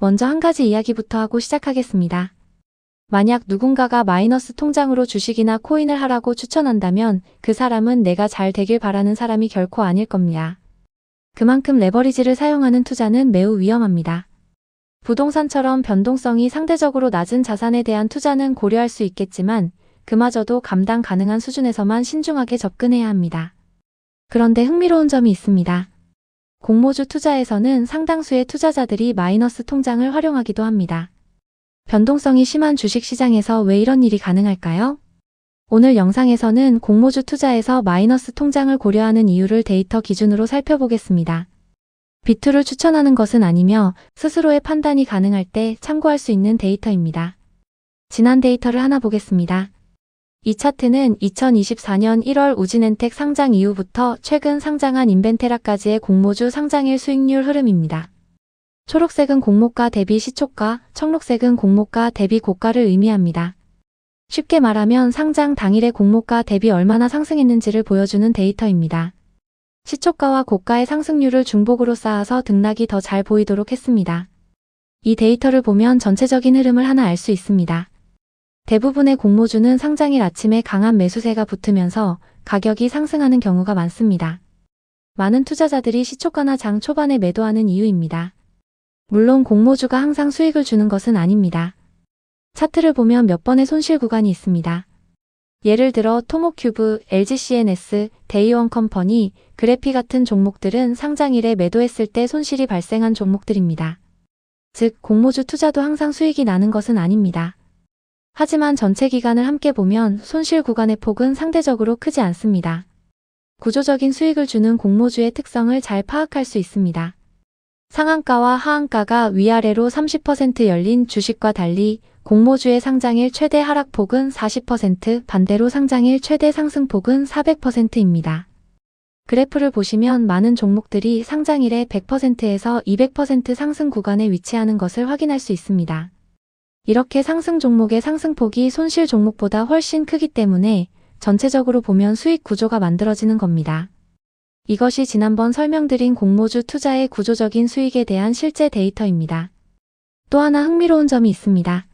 먼저 한 가지 이야기부터 하고 시작하겠습니다. 만약 누군가가 마이너스 통장으로 주식이나 코인을 하라고 추천한다면 그 사람은 내가 잘 되길 바라는 사람이 결코 아닐 겁니다. 그만큼 레버리지를 사용하는 투자는 매우 위험합니다. 부동산처럼 변동성이 상대적으로 낮은 자산에 대한 투자는 고려할 수 있겠지만 그마저도 감당 가능한 수준에서만 신중하게 접근해야 합니다. 그런데 흥미로운 점이 있습니다. 공모주 투자에서는 상당수의 투자자들이 마이너스 통장을 활용하기도 합니다. 변동성이 심한 주식시장에서 왜 이런 일이 가능할까요? 오늘 영상에서는 공모주 투자에서 마이너스 통장을 고려하는 이유를 데이터 기준으로 살펴보겠습니다. 비투를 추천하는 것은 아니며 스스로의 판단이 가능할 때 참고할 수 있는 데이터입니다. 지난 데이터를 하나 보겠습니다. 이 차트는 2024년 1월 우진엔텍 상장 이후부터 최근 상장한 인벤테라까지의 공모주 상장일 수익률 흐름입니다. 초록색은 공모가 대비 시초가, 청록색은 공모가 대비 고가를 의미합니다. 쉽게 말하면 상장 당일의 공모가 대비 얼마나 상승했는지를 보여주는 데이터입니다. 시초가와 고가의 상승률을 중복으로 쌓아서 등락이 더 잘 보이도록 했습니다. 이 데이터를 보면 전체적인 흐름을 하나 알 수 있습니다. 대부분의 공모주는 상장일 아침에 강한 매수세가 붙으면서 가격이 상승하는 경우가 많습니다. 많은 투자자들이 시초가나 장 초반에 매도하는 이유입니다. 물론 공모주가 항상 수익을 주는 것은 아닙니다. 차트를 보면 몇 번의 손실 구간이 있습니다. 예를 들어 토모큐브, LGCNS, 데이원컴퍼니, 그래피 같은 종목들은 상장일에 매도했을 때 손실이 발생한 종목들입니다. 즉, 공모주 투자도 항상 수익이 나는 것은 아닙니다. 하지만 전체 기간을 함께 보면 손실 구간의 폭은 상대적으로 크지 않습니다. 구조적인 수익을 주는 공모주의 특성을 잘 파악할 수 있습니다. 상한가와 하한가가 위아래로 30% 열린 주식과 달리 공모주의 상장일 최대 하락폭은 40%, 반대로 상장일 최대 상승폭은 400%입니다. 그래프를 보시면 많은 종목들이 상장일에 100%에서 200% 상승 구간에 위치하는 것을 확인할 수 있습니다. 이렇게 상승 종목의 상승폭이 손실 종목보다 훨씬 크기 때문에 전체적으로 보면 수익 구조가 만들어지는 겁니다. 이것이 지난번 설명드린 공모주 투자의 구조적인 수익에 대한 실제 데이터입니다. 또 하나 흥미로운 점이 있습니다.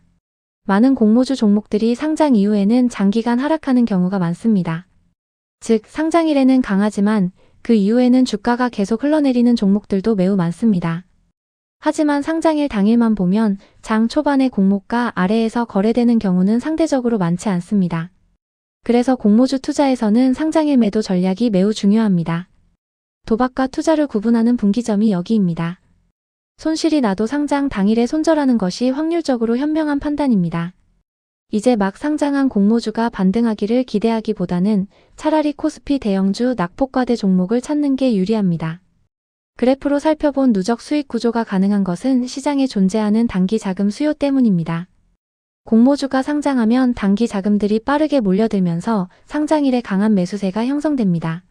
많은 공모주 종목들이 상장 이후에는 장기간 하락하는 경우가 많습니다. 즉, 상장일에는 강하지만 그 이후에는 주가가 계속 흘러내리는 종목들도 매우 많습니다. 하지만 상장일 당일만 보면 장 초반의 공모가 아래에서 거래되는 경우는 상대적으로 많지 않습니다. 그래서 공모주 투자에서는 상장일 매도 전략이 매우 중요합니다. 도박과 투자를 구분하는 분기점이 여기입니다. 손실이 나도 상장 당일에 손절하는 것이 확률적으로 현명한 판단입니다. 이제 막 상장한 공모주가 반등하기를 기대하기보다는 차라리 코스피 대형주 낙폭과대 종목을 찾는 게 유리합니다. 그래프로 살펴본 누적 수익 구조가 가능한 것은 시장에 존재하는 단기 자금 수요 때문입니다. 공모주가 상장하면 단기 자금들이 빠르게 몰려들면서 상장일에 강한 매수세가 형성됩니다.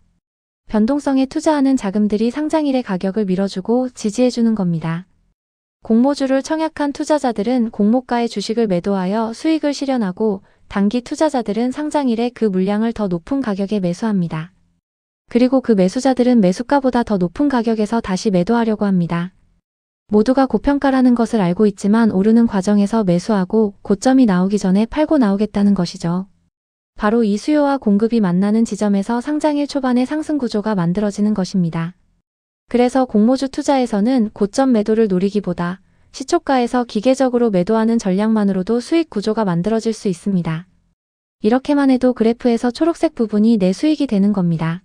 변동성에 투자하는 자금들이 상장일의 가격을 밀어주고 지지해주는 겁니다. 공모주를 청약한 투자자들은 공모가의 주식을 매도하여 수익을 실현하고 단기 투자자들은 상장일에 그 물량을 더 높은 가격에 매수합니다. 그리고 그 매수자들은 매수가보다 더 높은 가격에서 다시 매도하려고 합니다. 모두가 고평가라는 것을 알고 있지만 오르는 과정에서 매수하고 고점이 나오기 전에 팔고 나오겠다는 것이죠. 바로 이 수요와 공급이 만나는 지점에서 상장일 초반의 상승 구조가 만들어지는 것입니다. 그래서 공모주 투자에서는 고점 매도를 노리기보다 시초가에서 기계적으로 매도하는 전략만으로도 수익 구조가 만들어질 수 있습니다. 이렇게만 해도 그래프에서 초록색 부분이 내 수익이 되는 겁니다.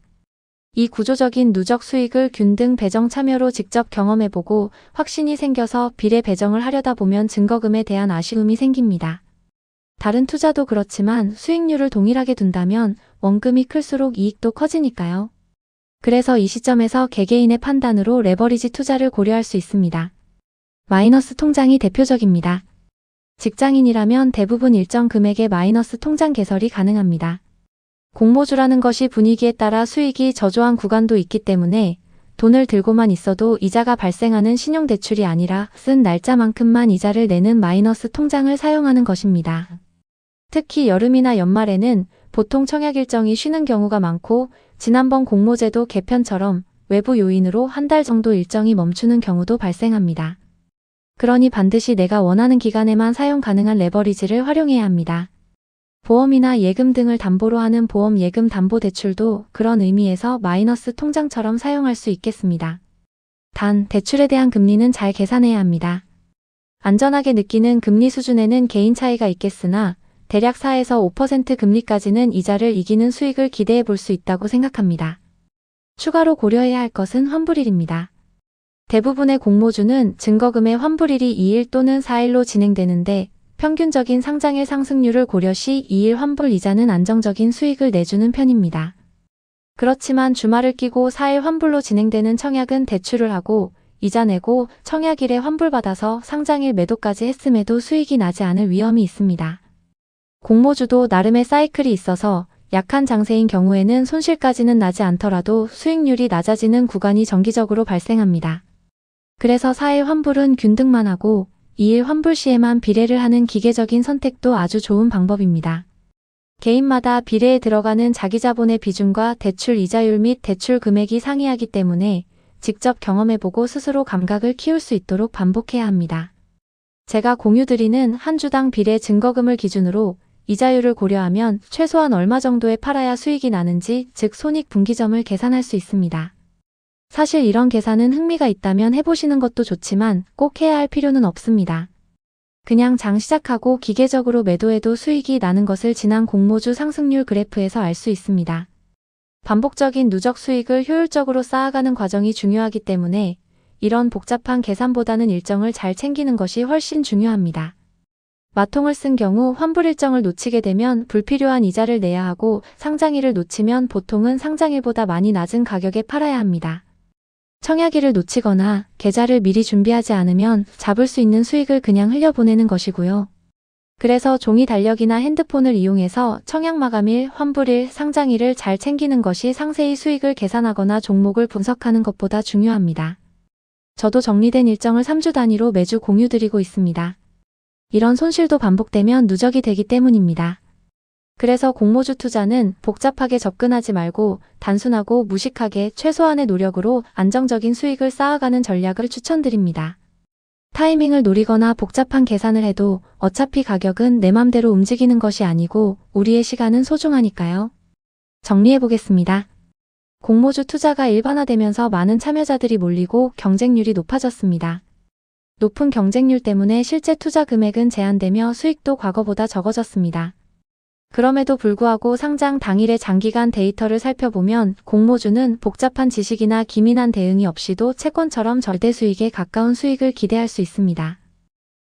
이 구조적인 누적 수익을 균등 배정 참여로 직접 경험해보고 확신이 생겨서 비례 배정을 하려다 보면 증거금에 대한 아쉬움이 생깁니다. 다른 투자도 그렇지만 수익률을 동일하게 둔다면 원금이 클수록 이익도 커지니까요. 그래서 이 시점에서 개개인의 판단으로 레버리지 투자를 고려할 수 있습니다. 마이너스 통장이 대표적입니다. 직장인이라면 대부분 일정 금액의 마이너스 통장 개설이 가능합니다. 공모주라는 것이 분위기에 따라 수익이 저조한 구간도 있기 때문에 돈을 들고만 있어도 이자가 발생하는 신용대출이 아니라 쓴 날짜만큼만 이자를 내는 마이너스 통장을 사용하는 것입니다. 특히 여름이나 연말에는 보통 청약 일정이 쉬는 경우가 많고 지난번 공모제도 개편처럼 외부 요인으로 한 달 정도 일정이 멈추는 경우도 발생합니다. 그러니 반드시 내가 원하는 기간에만 사용 가능한 레버리지를 활용해야 합니다. 보험이나 예금 등을 담보로 하는 보험 예금 담보 대출도 그런 의미에서 마이너스 통장처럼 사용할 수 있겠습니다. 단, 대출에 대한 금리는 잘 계산해야 합니다. 안전하게 느끼는 금리 수준에는 개인 차이가 있겠으나 대략 4에서 5% 금리까지는 이자를 이기는 수익을 기대해 볼 수 있다고 생각합니다. 추가로 고려해야 할 것은 환불일입니다. 대부분의 공모주는 증거금의 환불일이 2일 또는 4일로 진행되는데 평균적인 상장일 상승률을 고려 시 2일 환불 이자는 안정적인 수익을 내주는 편입니다. 그렇지만 주말을 끼고 4일 환불로 진행되는 청약은 대출을 하고 이자 내고 청약일에 환불받아서 상장일 매도까지 했음에도 수익이 나지 않을 위험이 있습니다. 공모주도 나름의 사이클이 있어서 약한 장세인 경우에는 손실까지는 나지 않더라도 수익률이 낮아지는 구간이 정기적으로 발생합니다. 그래서 4일 환불은 균등만 하고 2일 환불 시에만 비례를 하는 기계적인 선택도 아주 좋은 방법입니다. 개인마다 비례에 들어가는 자기자본의 비중과 대출 이자율 및 대출 금액이 상이하기 때문에 직접 경험해보고 스스로 감각을 키울 수 있도록 반복해야 합니다. 제가 공유드리는 한 주당 비례 증거금을 기준으로 이자율을 고려하면 최소한 얼마 정도에 팔아야 수익이 나는지, 즉 손익분기점을 계산할 수 있습니다. 사실 이런 계산은 흥미가 있다면 해보시는 것도 좋지만 꼭 해야 할 필요는 없습니다. 그냥 장 시작하고 기계적으로 매도해도 수익이 나는 것을 지난 공모주 상승률 그래프에서 알 수 있습니다. 반복적인 누적 수익을 효율적으로 쌓아가는 과정이 중요하기 때문에 이런 복잡한 계산보다는 일정을 잘 챙기는 것이 훨씬 중요합니다. 마통을 쓴 경우 환불 일정을 놓치게 되면 불필요한 이자를 내야 하고 상장일을 놓치면 보통은 상장일보다 많이 낮은 가격에 팔아야 합니다. 청약일을 놓치거나 계좌를 미리 준비하지 않으면 잡을 수 있는 수익을 그냥 흘려보내는 것이고요. 그래서 종이 달력이나 핸드폰을 이용해서 청약 마감일, 환불일, 상장일을 잘 챙기는 것이 상세히 수익을 계산하거나 종목을 분석하는 것보다 중요합니다. 저도 정리된 일정을 3주 단위로 매주 공유드리고 있습니다. 이런 손실도 반복되면 누적이 되기 때문입니다. 그래서 공모주 투자는 복잡하게 접근하지 말고 단순하고 무식하게 최소한의 노력으로 안정적인 수익을 쌓아가는 전략을 추천드립니다. 타이밍을 노리거나 복잡한 계산을 해도 어차피 가격은 내 맘대로 움직이는 것이 아니고 우리의 시간은 소중하니까요. 정리해보겠습니다. 공모주 투자가 일반화되면서 많은 참여자들이 몰리고 경쟁률이 높아졌습니다. 높은 경쟁률 때문에 실제 투자 금액은 제한되며 수익도 과거보다 적어졌습니다. 그럼에도 불구하고 상장 당일의 장기간 데이터를 살펴보면 공모주는 복잡한 지식이나 기민한 대응이 없이도 채권처럼 절대 수익에 가까운 수익을 기대할 수 있습니다.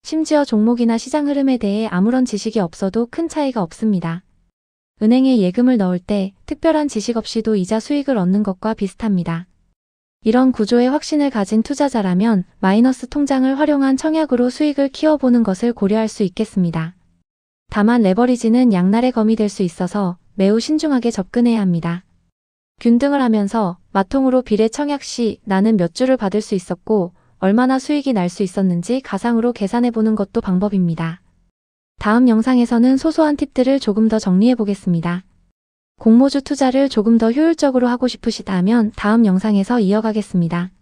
심지어 종목이나 시장 흐름에 대해 아무런 지식이 없어도 큰 차이가 없습니다. 은행에 예금을 넣을 때 특별한 지식 없이도 이자 수익을 얻는 것과 비슷합니다. 이런 구조의 확신을 가진 투자자라면 마이너스 통장을 활용한 청약으로 수익을 키워보는 것을 고려할 수 있겠습니다. 다만 레버리지는 양날의 검이 될 수 있어서 매우 신중하게 접근해야 합니다. 균등을 하면서 마통으로 비례 청약 시 나는 몇 주를 받을 수 있었고 얼마나 수익이 날 수 있었는지 가상으로 계산해보는 것도 방법입니다. 다음 영상에서는 소소한 팁들을 조금 더 정리해 보겠습니다. 공모주 투자를 조금 더 효율적으로 하고 싶으시다면 다음 영상에서 이어가겠습니다.